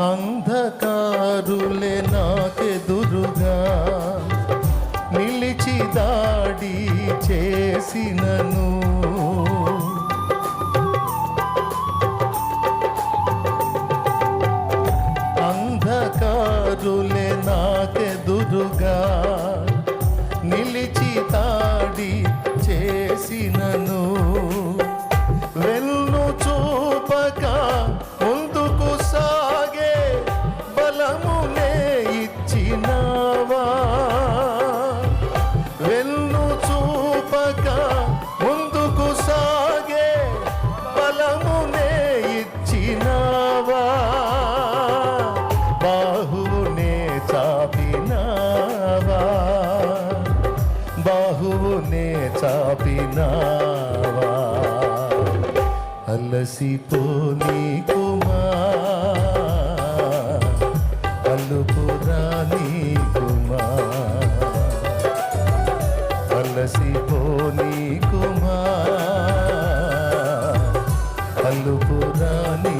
అంధకారులే నాకెదురుగా నిలిచి దాడి చేసినను అంధకారులే నాకెదురుగా నిలిచి దాడి చేసినను వెన్ను చూపక ముందుకు సాగే బలమునే ఇచ్చినావా వెన్ను చూపక ముందుకు సాగే బలమునే ఇచ్చినావా బాహువునే చాపినావా బాహువునే చాపినావా అలసిపోనీకుమా అలుపురానీకుమా అలసిపోనీకుమా అలుపురానీ